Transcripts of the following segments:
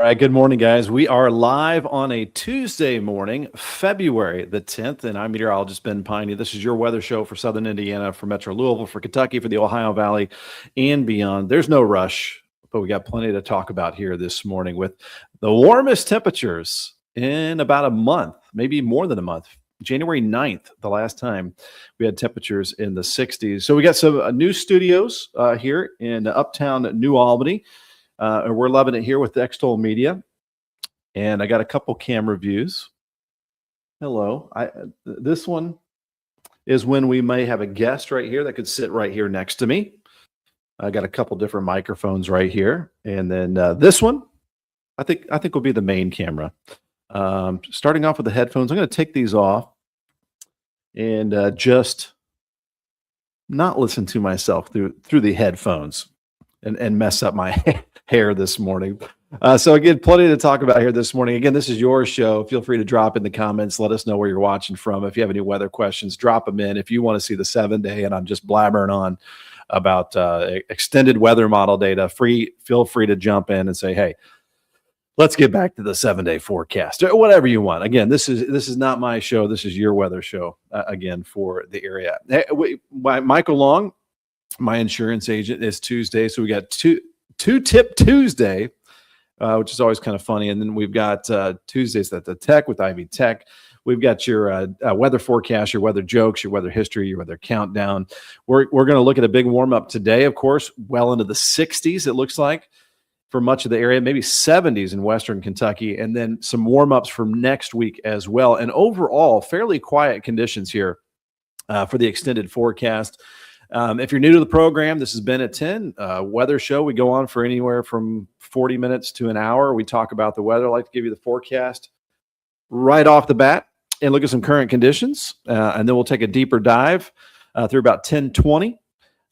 right, good morning, guys. We are live on a Tuesday morning, February the 10th, and I'm meteorologist Ben Peine. This is your weather show for Southern Indiana, for Metro Louisville, for Kentucky, for the Ohio Valley, and beyond. There's no rush, but we got plenty to talk about here this morning with the warmest temperatures in about a month, maybe more than a month. January 9th, the last time we had temperatures in the 60s. So we got some new studios here in uptown New Albany. And we're loving it here with the Extol Media. And I got a couple camera views. Hello. This one is when we may have a guest right here that could sit right here next to me. I got a couple different microphones right here. And then this one, I think will be the main camera. Starting off with the headphones, I'm going to take these off and just not listen to myself through the headphones and mess up my hair this morning. So again, plenty to talk about here this morning. Again, this is your show. Feel free to drop in the comments. Let us know where you're watching from. If you have any weather questions, drop them in. If you want to see the 7-day and I'm just blabbering on about extended weather model data, feel free to jump in and say, hey, let's get back to the 7-day forecast or whatever you want. Again, this is not my show. This is your weather show again for the area. Hey, Michael Long, my insurance agent, is Tuesday. So we got two Tip Tuesday, which is always kind of funny. And then we've got Tuesdays at the Tech with Ivy Tech. We've got your weather forecast, your weather jokes, your weather history, your weather countdown. We're going to look at a big warm up today, of course, well into the 60s, it looks like, for much of the area, maybe 70s in Western Kentucky, and then some warm ups for next week as well. And overall, fairly quiet conditions here for the extended forecast. If you're new to the program, this has been a 10 weather show. We go on for anywhere from 40 minutes to an hour. We talk about the weather. I like to give you the forecast right off the bat and look at some current conditions. And then we'll take a deeper dive through about 10:20.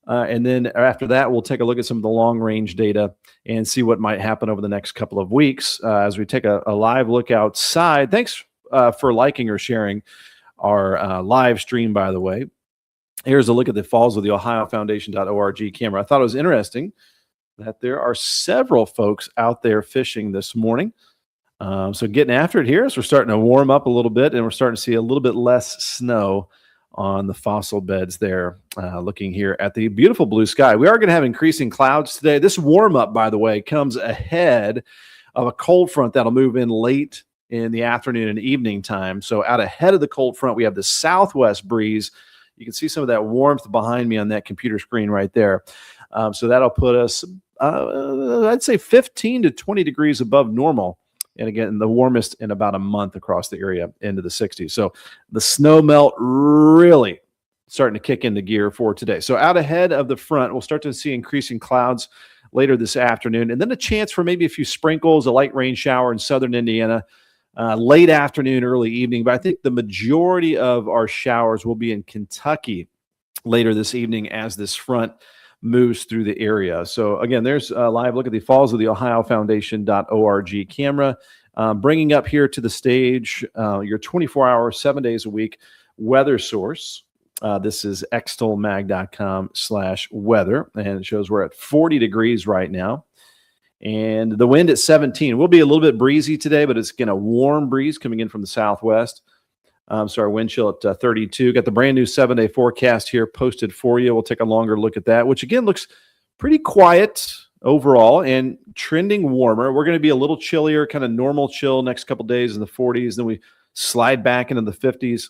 And then after that, we'll take a look at some of the long range data and see what might happen over the next couple of weeks as we take a live look outside. Thanks for liking or sharing our live stream, by the way. Here's a look at the Falls of the Ohio Foundation.org camera. I thought it was interesting that there are several folks out there fishing this morning. So getting after it here as we're starting to warm up a little bit, and we're starting to see a little bit less snow on the fossil beds there, looking here at the beautiful blue sky. We are going to have increasing clouds today. This warm up, by the way, comes ahead of a cold front that'll move in late in the afternoon and evening time. So out ahead of the cold front, we have the southwest breeze. You can see some of that warmth behind me on that computer screen right there. So that'll put us, I'd say 15 to 20 degrees above normal. And again, the warmest in about a month across the area into the 60s. So the snow melt really starting to kick into gear for today. So out ahead of the front, we'll start to see increasing clouds later this afternoon. And then a chance for maybe a few sprinkles, a light rain shower in southern Indiana. Late afternoon, early evening, but I think the majority of our showers will be in Kentucky later this evening as this front moves through the area. So again, there's a live look at the Falls of the Ohio Foundation.org camera, bringing up here to the stage your 24-hour, 7 days a week weather source. This is extolmag.com/weather, and it shows we're at 40 degrees right now. And the wind at 17. Will be a little bit breezy today, but it's a warm breeze coming in from the southwest. So our wind chill at 32. Got the brand new 7-day forecast here posted for you. We'll take a longer look at that, which again looks pretty quiet overall and trending warmer. We're going to be a little chillier, kind of normal chill next couple days in the 40s. Then we slide back into the 50s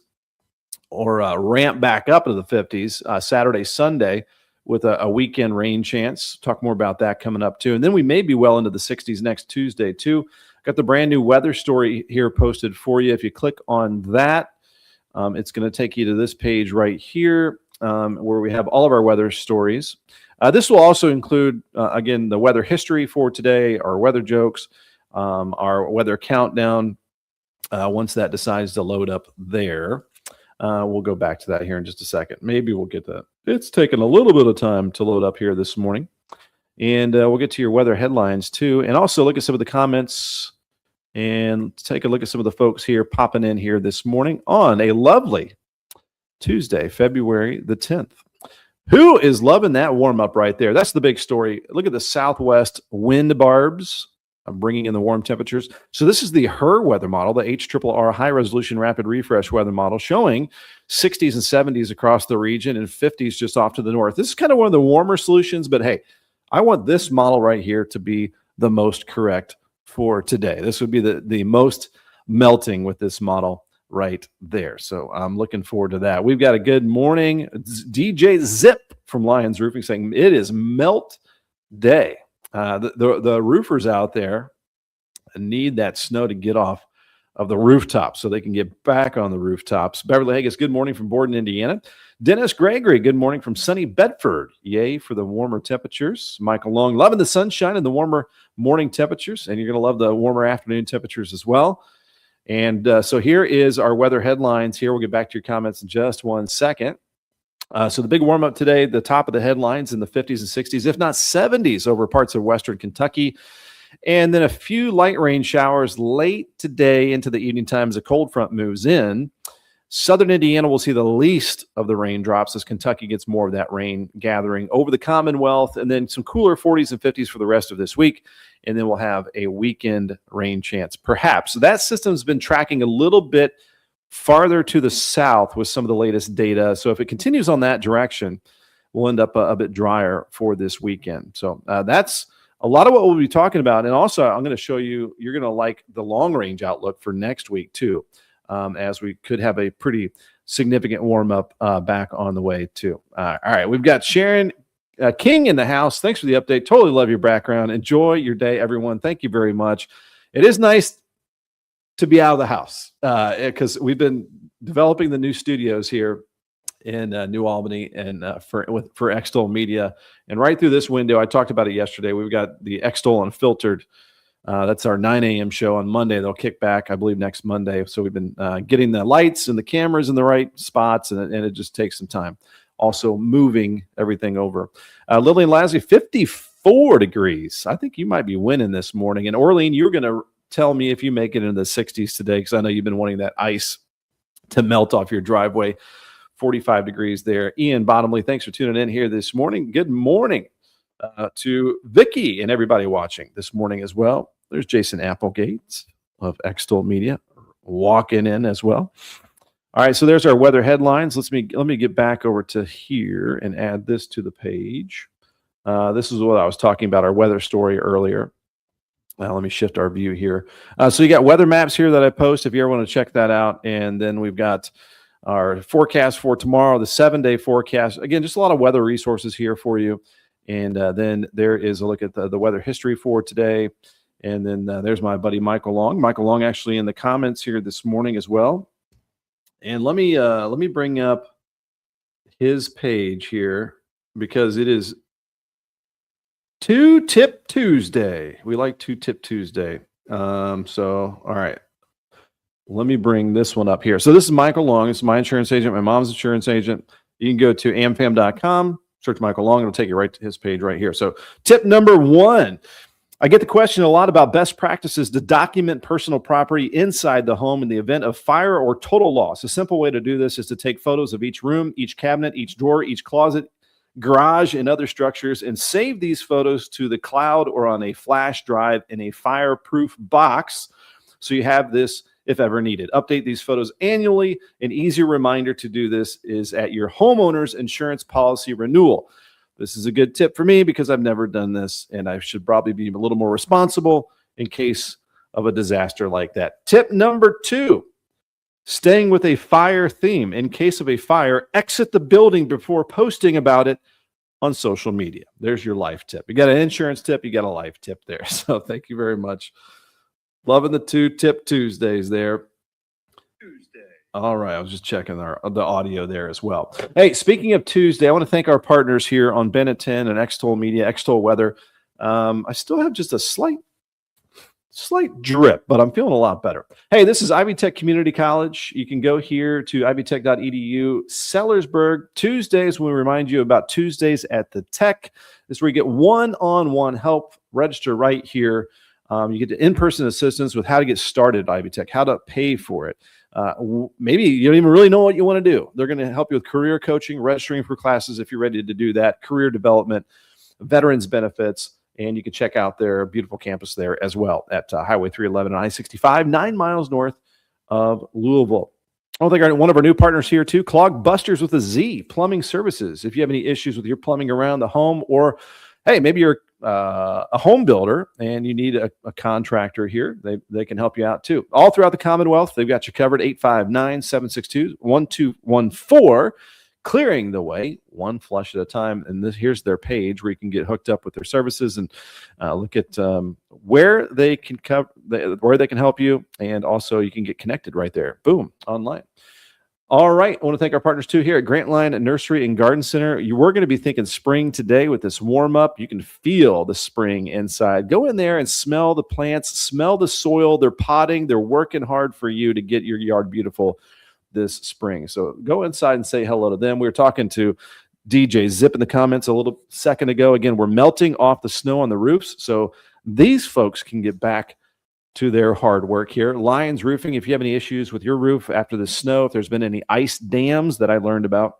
or ramp back up into the 50s Saturday, Sunday, with a weekend rain chance. Talk more about that coming up too. And then we may be well into the 60s next Tuesday too. Got the brand new weather story here posted for you. If you click on that, it's going to take you to this page right here where we have all of our weather stories. This will also include, again, the weather history for today, our weather jokes, our weather countdown, once that decides to load up there. We'll go back to that here in just a second. Maybe we'll get that. It's taken a little bit of time to load up here this morning. And we'll get to your weather headlines too. And also look at some of the comments and take a look at some of the folks here popping in here this morning on a lovely Tuesday, February the 10th. Who is loving that warm up right there? That's the big story. Look at the southwest wind barbs I'm bringing in the warm temperatures. So this is the HRR weather model, the HRRR high resolution rapid refresh weather model, showing 60s and 70s across the region and 50s just off to the north. This is kind of one of the warmer solutions, but hey, I want this model right here to be the most correct for today. This would be the most melting with this model right there. So I'm looking forward to that. We've got a good morning. DJ Zip from Lions Roofing saying it is melt day. The roofers out there need that snow to get off of the rooftops so they can get back on the rooftops. Beverly Haggis, good morning from Borden, Indiana. Dennis Gregory, good morning from sunny Bedford. Yay for the warmer temperatures. Michael Long, loving the sunshine and the warmer morning temperatures, and you're going to love the warmer afternoon temperatures as well. And so here is our weather headlines here. We'll get back to your comments in just 1 second. So the big warm up today, the top of the headlines in the 50s and 60s, if not 70s over parts of western Kentucky. And then a few light rain showers late today into the evening time as a cold front moves in. Southern Indiana will see the least of the raindrops as Kentucky gets more of that rain gathering over the Commonwealth, and then some cooler 40s and 50s for the rest of this week. And then we'll have a weekend rain chance, perhaps. So that system's been tracking a little bit farther to the south with some of the latest data. So if it continues on that direction, we'll end up a bit drier for this weekend. So that's a lot of what we'll be talking about. And also, I'm going to show you, you're going to like the long range outlook for next week too, as we could have a pretty significant warm up back on the way too. All right, we've got Sharon King in the house. Thanks for the update. Totally love your background. Enjoy your day, everyone. Thank you very much. It is nice to be out of the house because we've been developing the new studios here in New Albany and for Extol Media. And right through this window, I talked about it yesterday. We've got the Extol Unfiltered. That's our 9 a.m. show on Monday. They'll kick back, I believe, next Monday. So we've been getting the lights and the cameras in the right spots, and it just takes some time. Also moving everything over. Lillian Lassie, 54 degrees. I think you might be winning this morning. And Orlean, you're going to tell me if you make it into the 60s today, because I know you've been wanting that ice to melt off your driveway. 45 degrees there. Ian Bottomley, thanks for tuning in here this morning. Good morning to Vicky and everybody watching this morning as well. There's Jason Applegate of Extol Media walking in as well. All right, so there's our weather headlines. Let me get back over to here and add this to the page. This is what I was talking about, our weather story earlier. Let me shift our view here. So you got weather maps here that I post if you ever want to check that out. And then we've got our forecast for tomorrow, the 7-day forecast. Again, just a lot of weather resources here for you. And then there is a look at the weather history for today. And then there's my buddy Michael Long. Michael Long actually in the comments here this morning as well. And let me bring up his page here because it is Two Tip Tuesday. We like Two Tip Tuesday. So, all right. Let me bring this one up here. So this is Michael Long. This is my insurance agent, my mom's insurance agent. You can go to amfam.com, search Michael Long. It'll take you right to his page right here. So tip number 1. I get the question a lot about best practices to document personal property inside the home in the event of fire or total loss. A simple way to do this is to take photos of each room, each cabinet, each drawer, each closet, garage, and other structures, and save these photos to the cloud or on a flash drive in a fireproof box. So you have this if ever needed. Update these photos annually. An easy reminder to do this is at your homeowner's insurance policy renewal. This is a good tip for me because I've never done this, and I should probably be a little more responsible in case of a disaster like that. Tip number 2, staying with a fire theme. In case of a fire, exit the building before posting about it on social media. There's your life tip. You got an insurance tip, you got a life tip there. So thank you very much. Loving the 2 Tip Tuesdays there. All right, I was just checking the audio there as well. Hey, speaking of Tuesday, I want to thank our partners here on Benetton and Extol Media, Extol Weather. I still have just a slight drip, but I'm feeling a lot better. Hey, this is Ivy Tech Community College. You can go here to ivytech.edu. Sellersburg, Tuesdays, we remind you about Tuesdays at the Tech. This is where you get one-on-one help. Register right here. You get the in-person assistance with how to get started at Ivy Tech, how to pay for it. Maybe you don't even really know what you want to do. They're going to help you with career coaching, registering for classes if you're ready to do that, career development, veterans benefits, And you can check out their beautiful campus there as well at Highway 311 and I-65, 9 miles north of Louisville. I think one of our new partners here too, Clog Busters with a Z, Plumbing Services. If you have any issues with your plumbing around the home, or hey, maybe you're a home builder and you need a contractor here, they can help you out too. All throughout the Commonwealth, they've got you covered. 859-762-1214, clearing the way one flush at a time. And here's their page where you can get hooked up with their services and look at where they can where they can help you, and also you can get connected right there. Boom, online. All right, I want to thank our partners too here at Grantline Nursery and Garden Center. We're going to be thinking spring today with this warm up. You can feel the spring inside. Go in there and smell the plants, smell the soil. They're potting. They're working hard for you to get your yard beautiful this spring. So go inside and say hello to them. We were talking to DJ Zip in the comments a little second ago. Again, we're melting off the snow on the roofs, so these folks can get back to their hard work here. Lions Roofing, if you have any issues with your roof after the snow, if there's been any ice dams that I learned about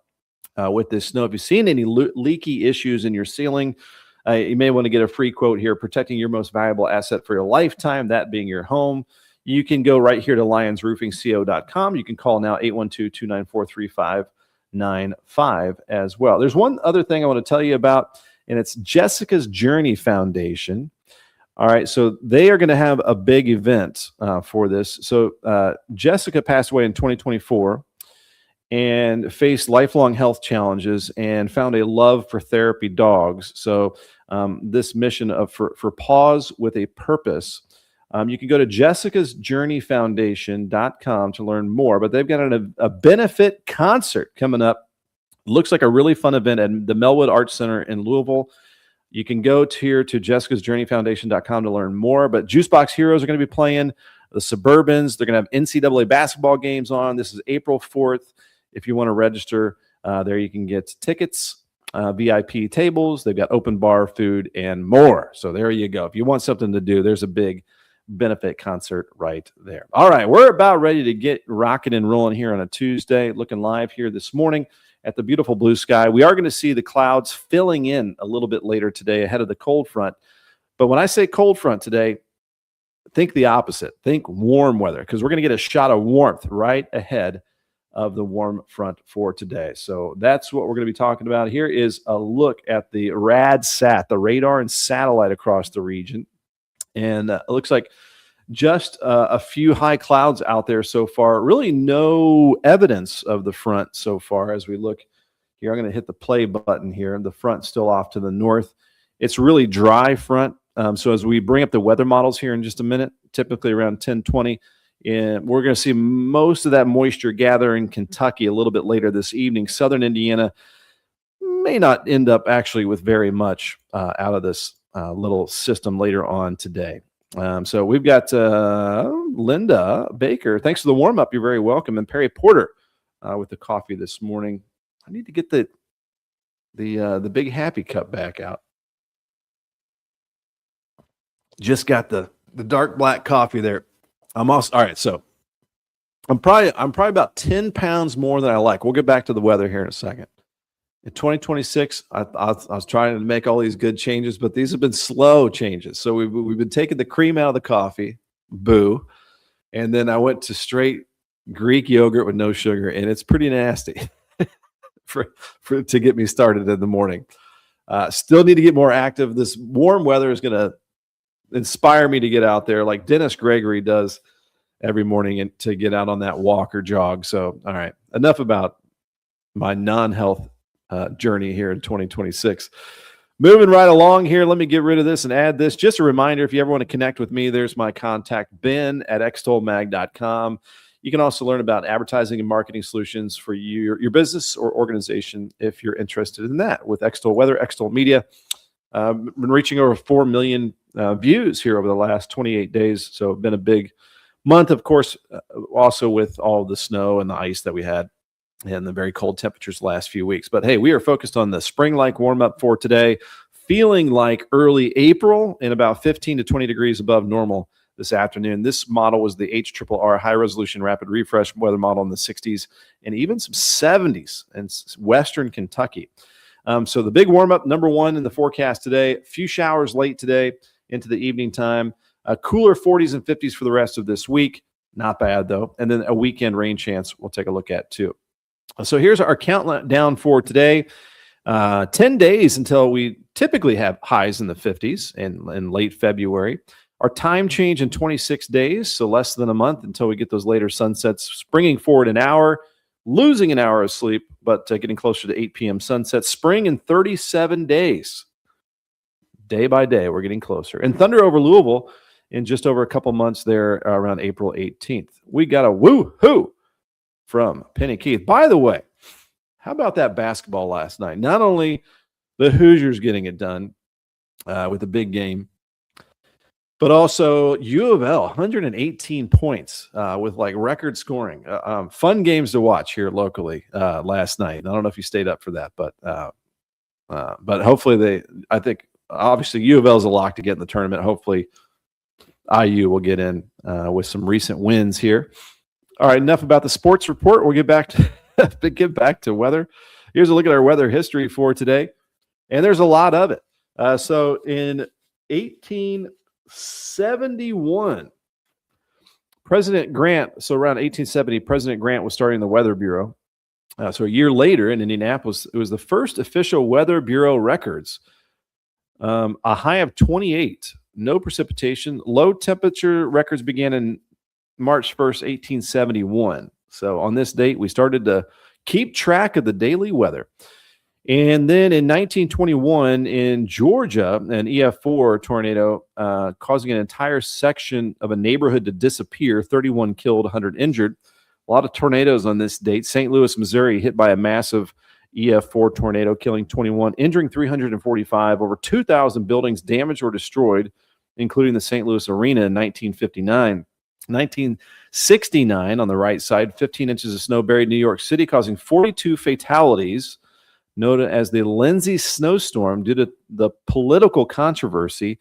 with this snow, if you've seen any leaky issues in your ceiling, you may want to get a free quote here, protecting your most valuable asset for your lifetime, that being your home. You can go right here to lionsroofingco.com. You can call now 812-294-3595 as well. There's one other thing I want to tell you about, and it's Jessica's Journey Foundation. All right, so they are going to have a big event for this. So Jessica passed away in 2024 and faced lifelong health challenges and found a love for therapy dogs. So this mission of for Paws with a Purpose, you can go to jessicasjourneyfoundation.com to learn more. But they've got a benefit concert coming up. Looks like a really fun event at the Melwood Arts Center in Louisville. You can go here to jessicasjourneyfoundation.com to learn more. But Juicebox Heroes are going to be playing, the Suburbans. They're going to have NCAA basketball games on. This is April 4th. If you want to register, there you can get tickets, VIP tables. They've got open bar, food, and more. So there you go. If you want something to do, there's a big benefit concert right there. All right, we're about ready to get rocking and rolling here on a Tuesday. Looking live here this morning at the beautiful blue sky. We are going to see the clouds filling in a little bit later today ahead of the cold front. But when I say cold front today, think the opposite. Think warm weather, because we're going to get a shot of warmth right ahead of the warm front for today. So that's what we're going to be talking about. Here is a look at the RADSAT, the radar and satellite across the region. And it looks like just a few high clouds out there so far. Really no evidence of the front so far as we look here. I'm going to hit the play button here. The front's still off to the north. It's really dry front. So as we bring up the weather models here in just a minute, typically around 10:20, and we're going to see most of that moisture gather in Kentucky a little bit later this evening. Southern Indiana may not end up actually with very much out of this little system later on today. So we've got Linda Baker. Thanks for the warm up. You're very welcome. And Perry Porter with the coffee this morning. I need to get the big happy cup back out. Just got the dark black coffee there. All right. So I'm probably about 10 pounds more than I like. We'll get back to the weather here in a second. In 2026, I was trying to make all these good changes, but these have been slow changes. So we've been taking the cream out of the coffee, boo, and then I went to straight Greek yogurt with no sugar, and it's pretty nasty to get me started in the morning. Still need to get more active. This warm weather is going to inspire me to get out there like Dennis Gregory does every morning and to get out on that walk or jog. So, all right, enough about my non-health journey here in 2026. Moving right along here, let me get rid of this and add this. Just a reminder, if you ever want to connect with me, there's my contact, ben@extolmag.com. You can also learn about advertising and marketing solutions for your business or organization if you're interested in that. With Extol Weather, Extol Media, been reaching over 4 million views here over the last 28 days. So been a big month, of course, also with all the snow and the ice that we had and the very cold temperatures the last few weeks. But hey, we are focused on the spring-like warm-up for today, feeling like early April and about 15 to 20 degrees above normal this afternoon. This model was the HRRR high-resolution rapid refresh weather model in the 60s and even some 70s in western Kentucky. So the big warm-up, number one in the forecast today. A few showers late today into the evening time. Cooler 40s and 50s for the rest of this week. Not bad, though. And then a weekend rain chance we'll take a look at, too. So here's our countdown for today. 10 days until we typically have highs in the 50s in late February. Our time change in 26 days, so less than a month until we get those later sunsets, springing forward an hour, losing an hour of sleep, but getting closer to 8 p.m. sunset. Spring in 37 days. Day by day, we're getting closer. And thunder over Louisville in just over a couple months there around April 18th. We got a woo-hoo from Penny Keith. By the way, how about that basketball last night? Not only the Hoosiers getting it done with a big game, but also U of L, 118 points with like record scoring. Fun games to watch here locally last night. I don't know if you stayed up for that, but hopefully I think obviously U of L is a lock to get in the tournament. Hopefully IU will get in with some recent wins here. All right, enough about the sports report. We'll get back to weather. Here's a look at our weather history for today, and there's a lot of it. So in 1871, President Grant, so around 1870, President Grant was starting the Weather Bureau. So a year later in Indianapolis, it was the first official Weather Bureau records. A high of 28, no precipitation. Low temperature records began in March 1st, 1871. So on this date, we started to keep track of the daily weather. And then in 1921 in Georgia, an EF4 tornado causing an entire section of a neighborhood to disappear, 31 killed, 100 injured. A lot of tornadoes on this date. St. Louis, Missouri, hit by a massive EF4 tornado, killing 21, injuring 345. Over 2,000 buildings damaged or destroyed, including the St. Louis Arena in 1959. 1969, on the right side, 15 inches of snow buried New York City, causing 42 fatalities, known as the Lindsay snowstorm due to the political controversy.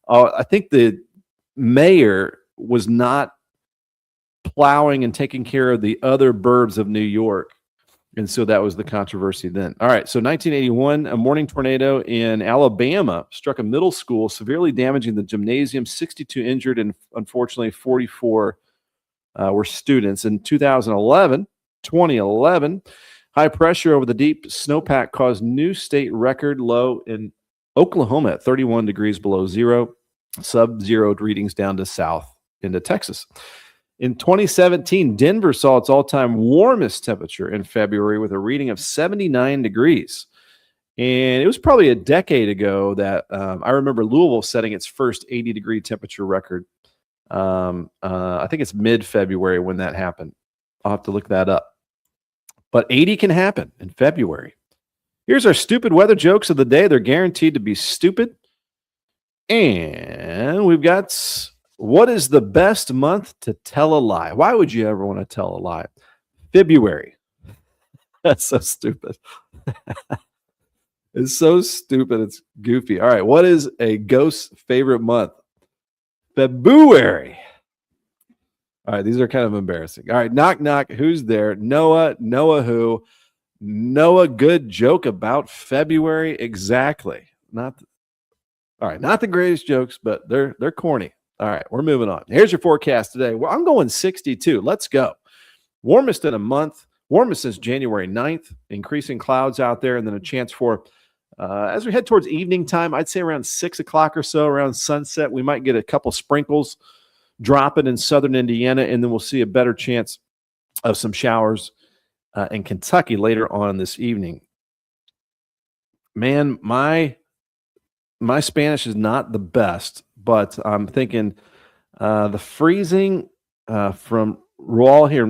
I think the mayor was not plowing and taking care of the other burbs of New York. And so that was the controversy then. All right, so 1981, a morning tornado in Alabama struck a middle school, severely damaging the gymnasium, 62 injured, and unfortunately 44 were students. In 2011, high pressure over the deep snowpack caused new state record low in Oklahoma at 31 degrees below zero, sub-zero readings down to south into Texas. In 2017, Denver saw its all-time warmest temperature in February with a reading of 79 degrees. And it was probably a decade ago that I remember Louisville setting its first 80-degree temperature record. I think it's mid-February when that happened. I'll have to look that up. But 80 can happen in February. Here's our stupid weather jokes of the day. They're guaranteed to be stupid. And we've got... What is the best month to tell a lie? Why would you ever want to tell a lie? February. That's so stupid. It's so stupid. It's goofy. All right. What is a ghost's favorite month? February. All right. These are kind of embarrassing. All right. Knock, knock. Who's there? Noah. Noah who? Noah, good joke about February. Exactly. All right. Not the greatest jokes, but they're corny. All right, we're moving on. Here's your forecast today. Well, I'm going 62. Let's go. Warmest in a month. Warmest since January 9th. Increasing clouds out there, and then a chance for, as we head towards evening time, I'd say around 6 o'clock or so, around sunset, we might get a couple sprinkles dropping in southern Indiana, and then we'll see a better chance of some showers in Kentucky later on this evening. Man, my Spanish is not the best, but I'm thinking the freezing from Raul here,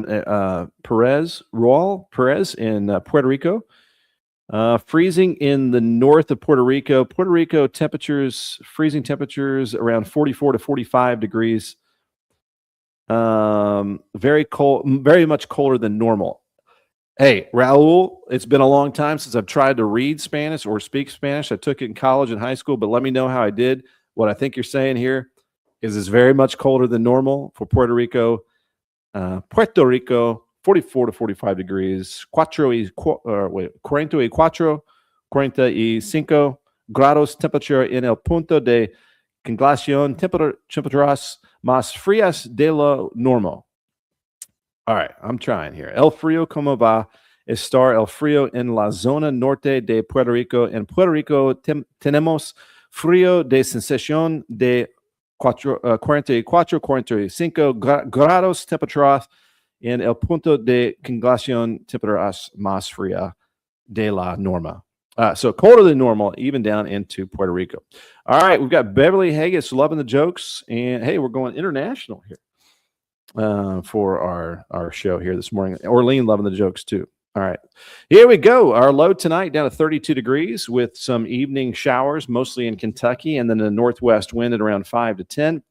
Raul Perez in Puerto Rico. Freezing in the north of Puerto Rico. Puerto Rico temperatures, freezing temperatures around 44 to 45 degrees. Very cold, very much colder than normal. Hey, Raul, it's been a long time since I've tried to read Spanish or speak Spanish. I took it in college and high school, but let me know how I did. What I think you're saying here is it's very much colder than normal for Puerto Rico. Puerto Rico, 44 to 45 degrees. 44, 45 grados, temperatura en el punto de congelación, temperaturas más frías de lo normal. All right, I'm trying here. El frío, ¿cómo va a estar el frío en la zona norte de Puerto Rico? En Puerto Rico tenemos frío de sensación de 44, 45 grados, temperaturas en el punto de congelación, temperaturas más fría de la norma. So colder than normal, even down into Puerto Rico. All right, we've got Beverly Haggis loving the jokes, and hey, we're going international here for our show here this morning. Orlean loving the jokes too. All right, here we go. Our low tonight down to 32 degrees with some evening showers, mostly in Kentucky, and then a northwest wind at around 5 to 10.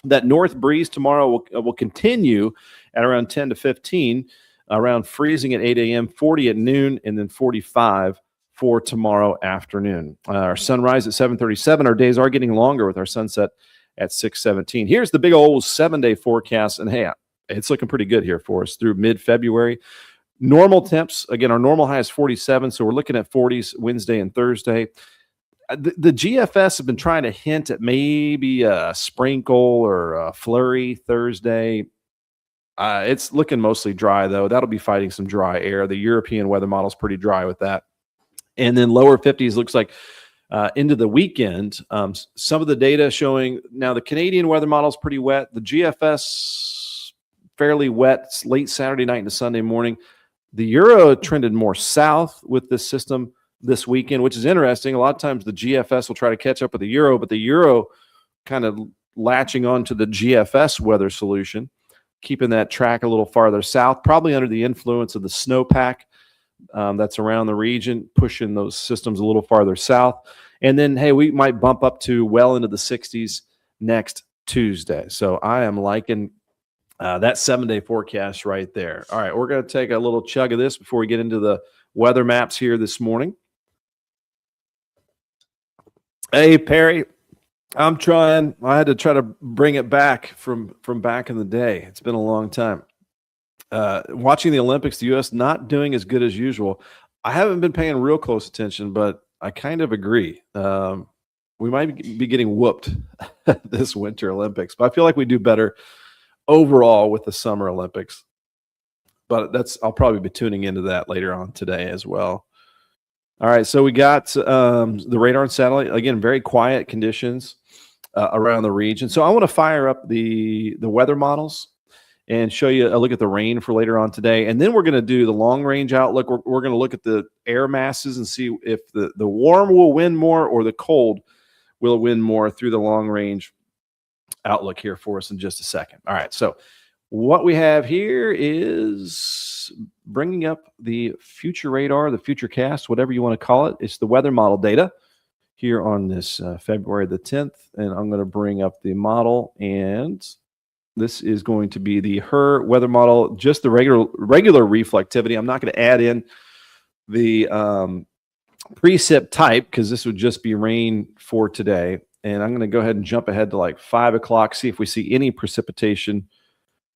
That north breeze tomorrow will continue at around 10 to 15, around freezing at 8 a.m., 40 at noon, and then 45 for tomorrow afternoon. Our sunrise at 7:37. Our days are getting longer with our sunset at 6:17. Here's the big old 7-day forecast, and hey, it's looking pretty good here for us through mid-February. Normal temps, again, our normal high is 47, so we're looking at 40s Wednesday and Thursday. The GFS have been trying to hint at maybe a sprinkle or a flurry Thursday. It's looking mostly dry, though. That'll be fighting some dry air. The European weather model is pretty dry with that. And then lower 50s looks like into the weekend. Some of the data showing now the Canadian weather model is pretty wet. The GFS fairly wet. It's late Saturday night into Sunday morning. The Euro trended more south with this system this weekend, which is interesting. A lot of times the GFS will try to catch up with the Euro, but the Euro kind of latching on to the GFS weather solution, keeping that track a little farther south, probably under the influence of the snowpack that's around the region, pushing those systems a little farther south. And then, hey, we might bump up to well into the 60s next Tuesday. So I am liking that 7-day forecast right there. All right, we're going to take a little chug of this before we get into the weather maps here this morning. Hey, Perry, I'm trying. I had to try to bring it back from back in the day. It's been a long time. Watching the Olympics, the U.S. not doing as good as usual. I haven't been paying real close attention, but I kind of agree. We might be getting whooped this Winter Olympics, but I feel like we do better overall with the Summer Olympics. But I'll probably be tuning into that later on today as well. All right, so we got the radar and satellite. Again, very quiet conditions around the region. So I want to fire up the weather models and show you a look at the rain for later on today. And then we're going to do the long-range outlook. We're going to look at the air masses and see if the warm will win more or the cold will win more through the long-range outlook here for us in just a second. All right, so what we have here is bringing up the future radar, the future cast, whatever you want to call it. It's the weather model data here on this February the 10th. And I'm going to bring up the model, and this is going to be the HER weather model, just the regular reflectivity. I'm not going to add in the precip type because this would just be rain for today. And I'm going to go ahead and jump ahead to like 5 o'clock, see if we see any precipitation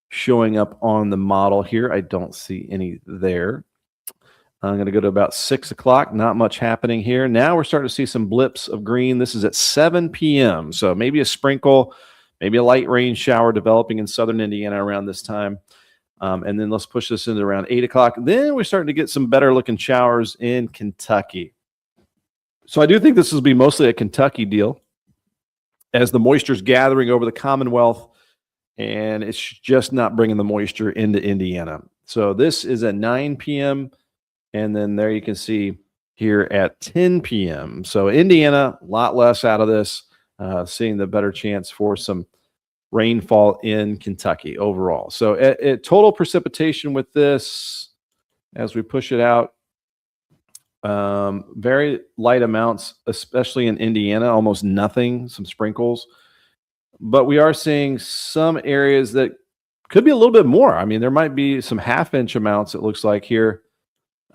showing up on the model here. I don't see any there. I'm going to go to about 6 o'clock. Not much happening here. Now we're starting to see some blips of green. This is at 7 p.m. So maybe a sprinkle, maybe a light rain shower developing in southern Indiana around this time. And then let's push this into around 8 o'clock. Then we're starting to get some better looking showers in Kentucky. So I do think this will be mostly a Kentucky deal as the moisture is gathering over the Commonwealth, and it's just not bringing the moisture into Indiana. So this is at 9 p.m., and then there you can see here at 10 p.m. So Indiana, a lot less out of this, seeing the better chance for some rainfall in Kentucky overall. So at total precipitation with this, as we push it out, very light amounts, especially in Indiana, almost nothing, some sprinkles. But we are seeing some areas that could be a little bit more. I mean, there might be some half-inch amounts, it looks like here,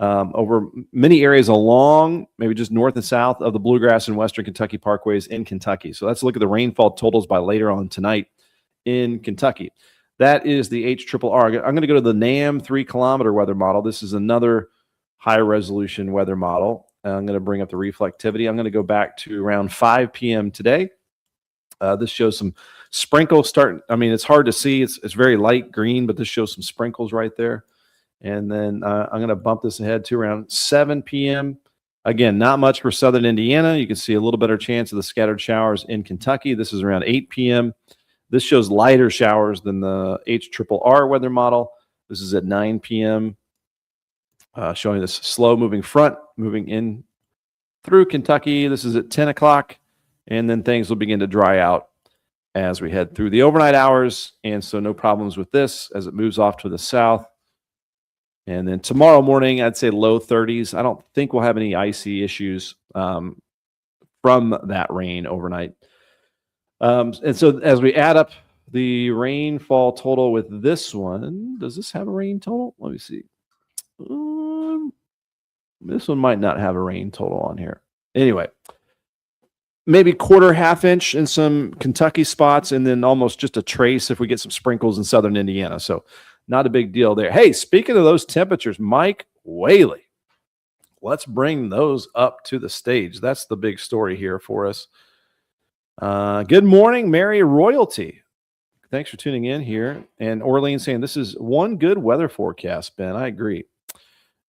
over many areas along, maybe just north and south of the Bluegrass and Western Kentucky parkways in Kentucky. So let's look at the rainfall totals by later on tonight in Kentucky. That is the HRRR. I'm going to go to the NAM 3-kilometer weather model. This is another high-resolution weather model. I'm going to bring up the reflectivity. I'm going to go back to around 5 p.m. today. This shows some sprinkles starting. I mean, it's hard to see. It's very light green, but this shows some sprinkles right there. And then I'm going to bump this ahead to around 7 p.m. Again, not much for southern Indiana. You can see a little better chance of the scattered showers in Kentucky. This is around 8 p.m. This shows lighter showers than the HRRR weather model. This is at 9 p.m., showing this slow-moving front moving in through Kentucky. This is at 10 o'clock, and then things will begin to dry out as we head through the overnight hours, and so no problems with this as it moves off to the south. And then tomorrow morning, I'd say low 30s. I don't think we'll have any icy issues from that rain overnight. And so as we add up the rainfall total with this one, does this have a rain total? Let me see. This one might not have a rain total on here. Anyway, maybe quarter, half inch in some Kentucky spots, and then almost just a trace if we get some sprinkles in southern Indiana. So not a big deal there. Hey, speaking of those temperatures, Mike Whaley, let's bring those up to the stage. That's the big story here for us. Good morning, Mary Royalty. Thanks for tuning in here. And Orlean saying this is one good weather forecast, Ben. I agree.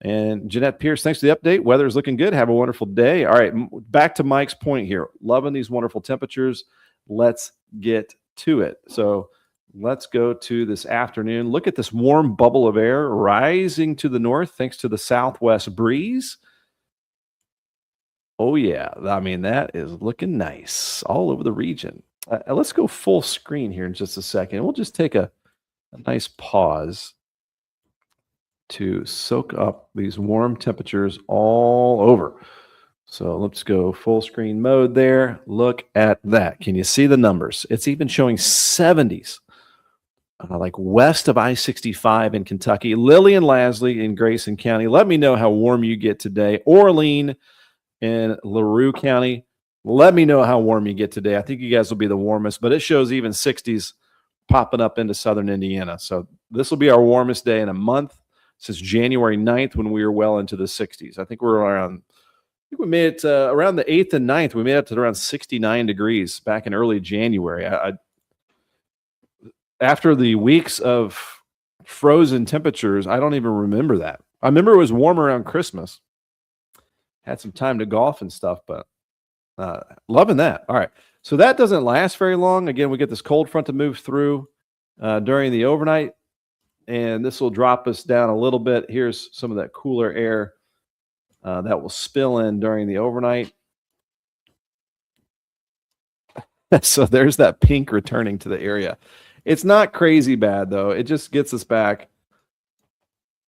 And Jeanette Pierce, thanks for the update. Weather is looking good. Have a wonderful day. All right, back to Mike's point here. Loving these wonderful temperatures. Let's get to it. So let's go to this afternoon. Look at this warm bubble of air rising to the north thanks to the southwest breeze. Oh, yeah. I mean, that is looking nice all over the region. Let's go full screen here in just a second. We'll just take a nice pause to soak up these warm temperatures all over. So let's go full screen mode there. Look at that. Can you see the numbers? It's even showing 70s, like west of I-65 in Kentucky. Lilly and Lasley in Grayson County. Let me know how warm you get today. Orlean in LaRue County. Let me know how warm you get today. I think you guys will be the warmest, but it shows even 60s popping up into southern Indiana. So this will be our warmest day in a month since January 9th when we were well into the 60s. I think we're around, we made it around the 8th and 9th. We made it to around 69 degrees back in early January. After the weeks of frozen temperatures, I don't even remember that. I remember it was warm around Christmas. Had some time to golf and stuff, but loving that. All right. So that doesn't last very long. Again, we get this cold front to move through during the overnight, and this will drop us down a little bit. Here's some of that cooler air that will spill in during the overnight. So there's that pink returning to the area. It's not crazy bad, though. It just gets us back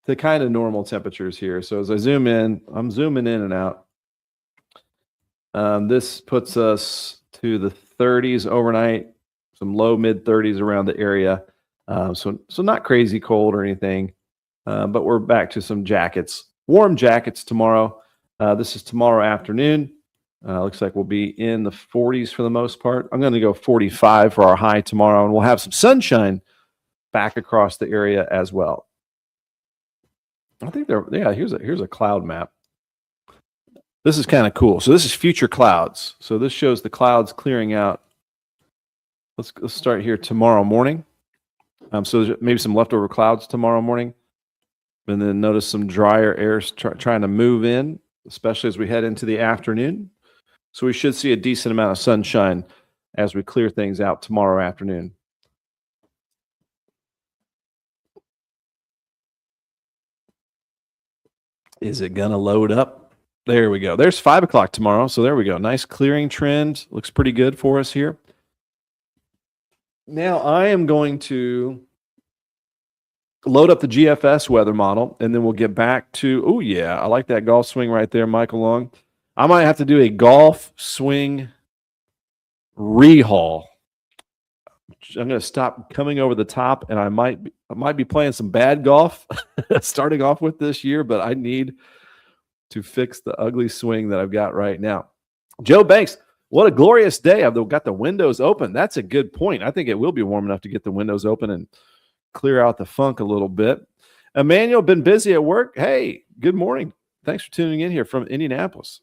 to kind of normal temperatures here. So as I zoom in, I'm zooming in and out. This puts us to the 30s overnight, some low mid 30s around the area. So not crazy cold or anything, but we're back to some jackets, warm jackets tomorrow. This is tomorrow afternoon. Looks like we'll be in the 40s for the most part. I'm going to go 45 for our high tomorrow, and we'll have some sunshine back across the area as well. I think here's a cloud map. This is kind of cool. So this is future clouds. So this shows the clouds clearing out. Let's start here tomorrow morning. So there's maybe some leftover clouds tomorrow morning. And then notice some drier air trying to move in, especially as we head into the afternoon. So we should see a decent amount of sunshine as we clear things out tomorrow afternoon. Is it going to load up? There we go. There's 5 o'clock tomorrow. So there we go. Nice clearing trend. Looks pretty good for us here. Now I am going to load up the GFS weather model, and then we'll get back to, oh yeah, I like that golf swing right there, Michael Long. I might have to do a golf swing rehaul. I'm going to stop coming over the top, and I might be playing some bad golf starting off with this year, but I need to fix the ugly swing that I've got right now. Joe Banks, what a glorious day. I've got the windows open. That's a good point. I think it will be warm enough to get the windows open and clear out the funk a little bit. Emmanuel, been busy at work. Hey, good morning. Thanks for tuning in here from Indianapolis.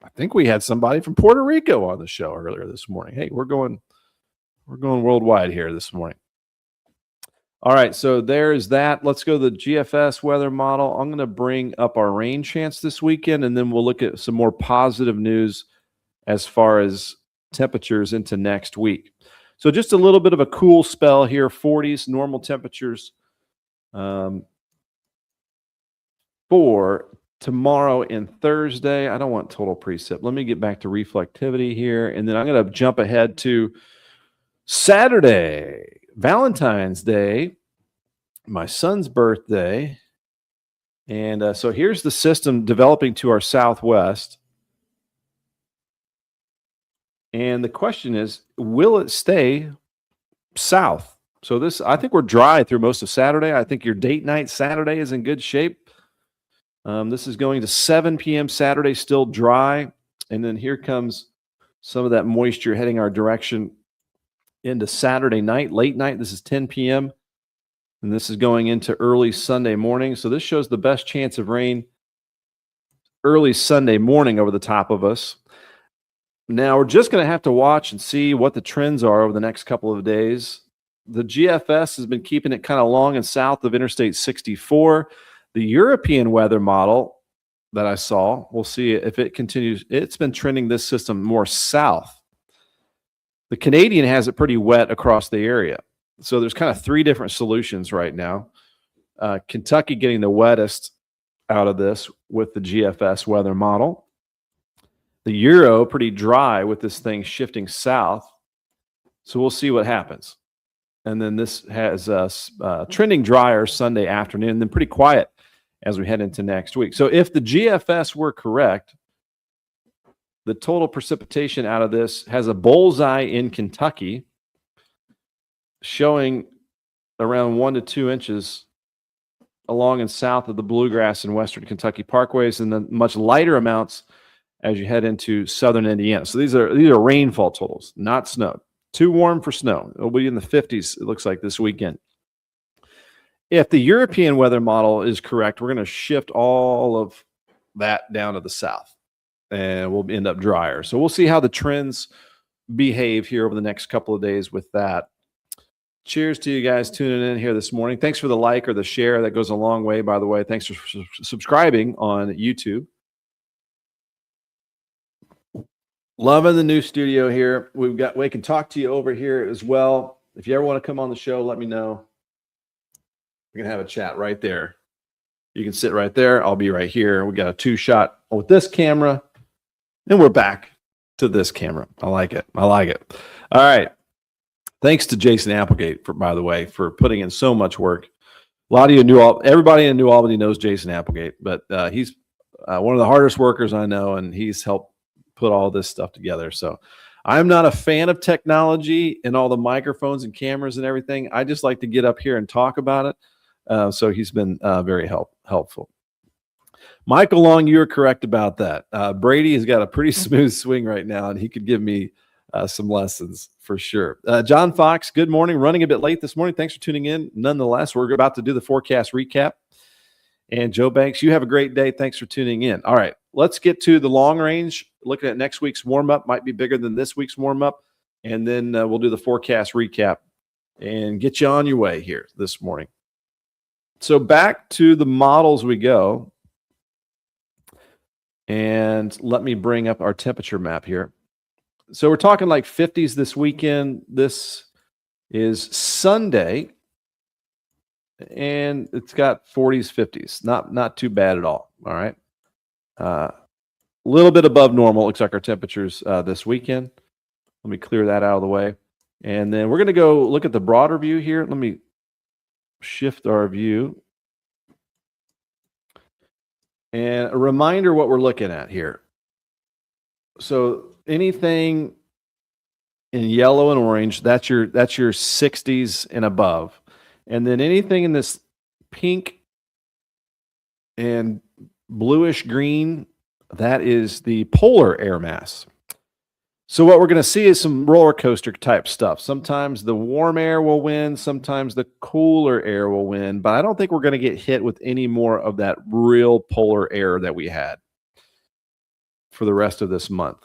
I think we had somebody from Puerto Rico on the show earlier this morning. Hey, we're going worldwide here this morning. All right, so there's that. Let's go to the GFS weather model. I'm going to bring up our rain chance this weekend, and then we'll look at some more positive news as far as temperatures into next week. So just a little bit of a cool spell here, 40s, normal temperatures for tomorrow and Thursday. I don't want total precip. Let me get back to reflectivity here, and then I'm going to jump ahead to Saturday, Valentine's Day, my son's birthday. And so here's the system developing to our southwest. And the question is, will it stay south? So this, I think we're dry through most of Saturday. I think your date night Saturday is in good shape. This is going to 7 p.m. Saturday, still dry. And then here comes some of that moisture heading our direction into Saturday night, late night. This is 10 p.m. And this is going into early Sunday morning. So this shows the best chance of rain early Sunday morning over the top of us. Now, we're just going to have to watch and see what the trends are over the next couple of days. The GFS has been keeping it kind of long and south of Interstate 64. The European weather model that I saw, we'll see if it continues. It's been trending this system more south. The Canadian has it pretty wet across the area. So there's kind of three different solutions right now. Kentucky getting the wettest out of this with the GFS weather model. The Euro pretty dry with this thing shifting south. So we'll see what happens. And then this has trending drier Sunday afternoon, and then pretty quiet as we head into next week. So if the GFS were correct, the total precipitation out of this has a bullseye in Kentucky showing around 1 to 2 inches along and south of the Bluegrass and Western Kentucky parkways, and then much lighter amounts as you head into southern Indiana. So these are rainfall totals, not snow. Too warm for snow. It'll be in the 50s, it looks like, this weekend. If the European weather model is correct, we're going to shift all of that down to the south, and we'll end up drier. So we'll see how the trends behave here over the next couple of days with that. Cheers to you guys tuning in here this morning. Thanks for the like or the share. That goes a long way, by the way. Thanks for subscribing on YouTube. Loving the new studio here. We can talk to you over here as well. If you ever want to come on the show, let me know. We're going to have a chat right there. You can sit right there. I'll be right here. We got a 2-shot with this camera, and we're back to this camera. I like it. All right. Thanks to Jason Applegate, by the way, for putting in so much work. A lot of you everybody in New Albany knows Jason Applegate, but he's one of the hardest workers I know, and he's helped put all this stuff together. So I'm not a fan of technology and all the microphones and cameras and everything. I just like to get up here and talk about it. So he's been very helpful. Michael Long, you are correct about that. Brady has got a pretty smooth swing right now, and he could give me some lessons for sure. John Fox, good morning. Running a bit late this morning. Thanks for tuning in. Nonetheless, we're about to do the forecast recap. And Joe Banks, you have a great day. Thanks for tuning in. All right, let's get to the long range. Looking at next week's warm-up. Might be bigger than this week's warm-up. And then we'll do the forecast recap and get you on your way here this morning. So back to the models we go. And let me bring up our temperature map here. So we're talking like 50s this weekend. This is Sunday, and it's got 40s, 50s. Not too bad at all. All right. A little bit above normal. Looks like our temperatures this weekend. Let me clear that out of the way. And then we're going to go look at the broader view here. Let me shift our view. And a reminder what we're looking at here. So anything in yellow and orange, that's your 60s and above. And then anything in this pink and bluish green, that is the polar air mass. So what we're going to see is some roller coaster type stuff. Sometimes the warm air will win, sometimes the cooler air will win, but I don't think we're going to get hit with any more of that real polar air that we had for the rest of this month.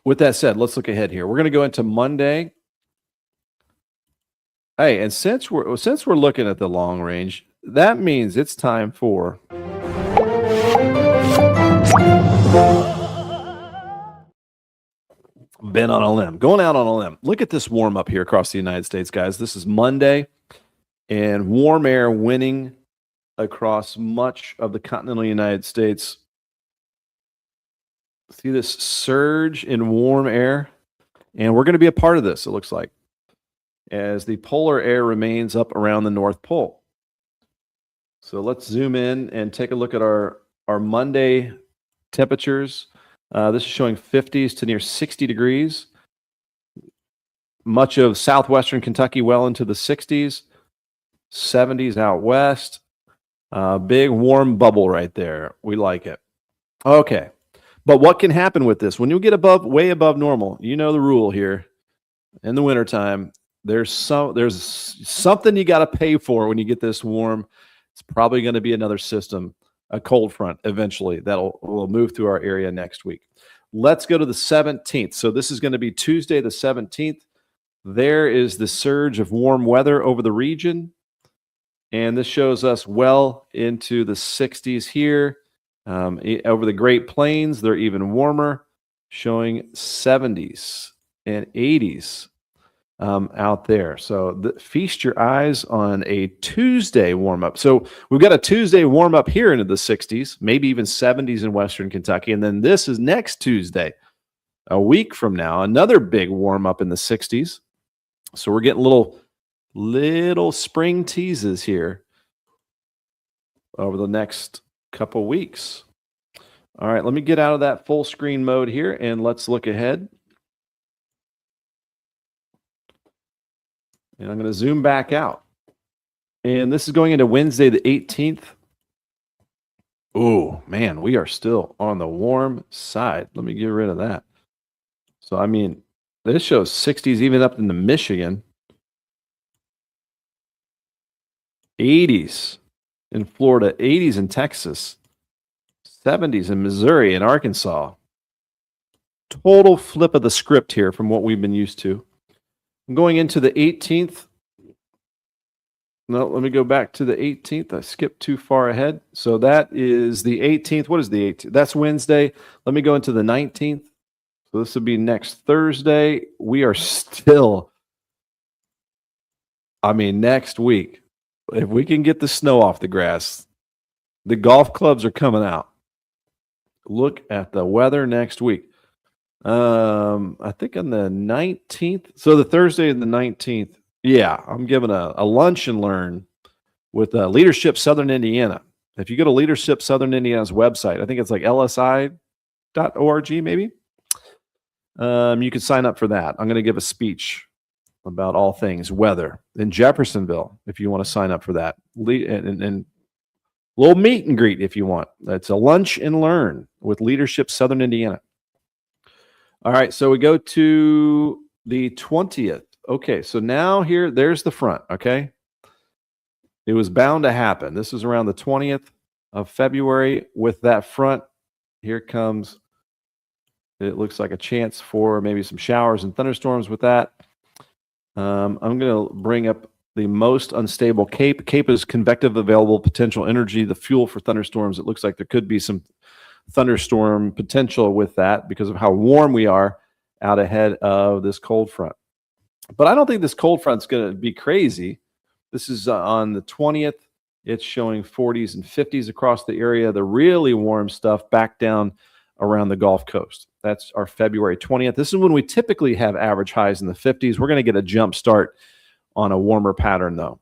With that said, let's look ahead here. We're going to go into Monday. Hey, and since we're looking at the long range, that means it's time for Ben on a limb. Going out on a limb. Look at this warm up here across the United States, guys. This is Monday, and warm air winning across much of the continental United States. See this surge in warm air? And we're going to be a part of this, it looks like, as the polar air remains up around the North Pole. So let's zoom in and take a look at our Monday temperatures. This is showing 50s to near 60 degrees. Much of southwestern Kentucky well into the 60s, 70s out west. Big warm bubble right there. We like it. Okay. But what can happen with this? When you get way above normal, you know the rule here. In the wintertime, there's something you got to pay for when you get this warm. It's probably going to be another system, a cold front eventually will move through our area next week. Let's go to the 17th. So this is going to be Tuesday the 17th. There is the surge of warm weather over the region. And this shows us well into the 60s here. Over the Great Plains, they're even warmer, showing 70s and 80s out there. So feast your eyes on a Tuesday warm-up. So we've got a Tuesday warm-up here into the 60s, maybe even 70s in western Kentucky. And then this is next Tuesday, a week from now, another big warm-up in the 60s. So we're getting little spring teases here over the next couple weeks. All right, let me get out of that full screen mode here and let's look ahead. And I'm going to zoom back out. And this is going into Wednesday the 18th. Oh, man, we are still on the warm side. Let me get rid of that. So, I mean, this shows 60s even up into Michigan. 80s in Florida, 80s in Texas, 70s in Missouri and Arkansas. Total flip of the script here from what we've been used to. I'm going into the 18th. No, let me go back to the 18th. I skipped too far ahead. So that is the 18th. What is the 18th? That's Wednesday. Let me go into the 19th. So this will be next Thursday. We are still, next week. If we can get the snow off the grass, the golf clubs are coming out. Look at the weather next week. I think on the 19th. So the Thursday and the 19th. Yeah, I'm giving a lunch and learn with Leadership Southern Indiana. If you go to Leadership Southern Indiana's website, I think it's like lsi.org maybe. You can sign up for that. I'm going to give a speech about all things weather in Jeffersonville if you want to sign up for that. And little meet and greet if you want. That's a lunch and learn with Leadership Southern Indiana. All right, so we go to the 20th. Okay, so now there's the front, okay? It was bound to happen. This is around the 20th of February. With that front, here comes, it looks like a chance for maybe some showers and thunderstorms with that. I'm going to bring up the most unstable CAPE. CAPE is convective available potential energy, the fuel for thunderstorms. It looks like there could be some thunderstorm potential with that because of how warm we are out ahead of this cold front. But I don't think this cold front's going to be crazy. This is on the 20th. It's showing 40s and 50s across the area. The really warm stuff back down around the Gulf Coast. That's our February 20th. This is when we typically have average highs in the 50s. We're going to get a jump start on a warmer pattern, though.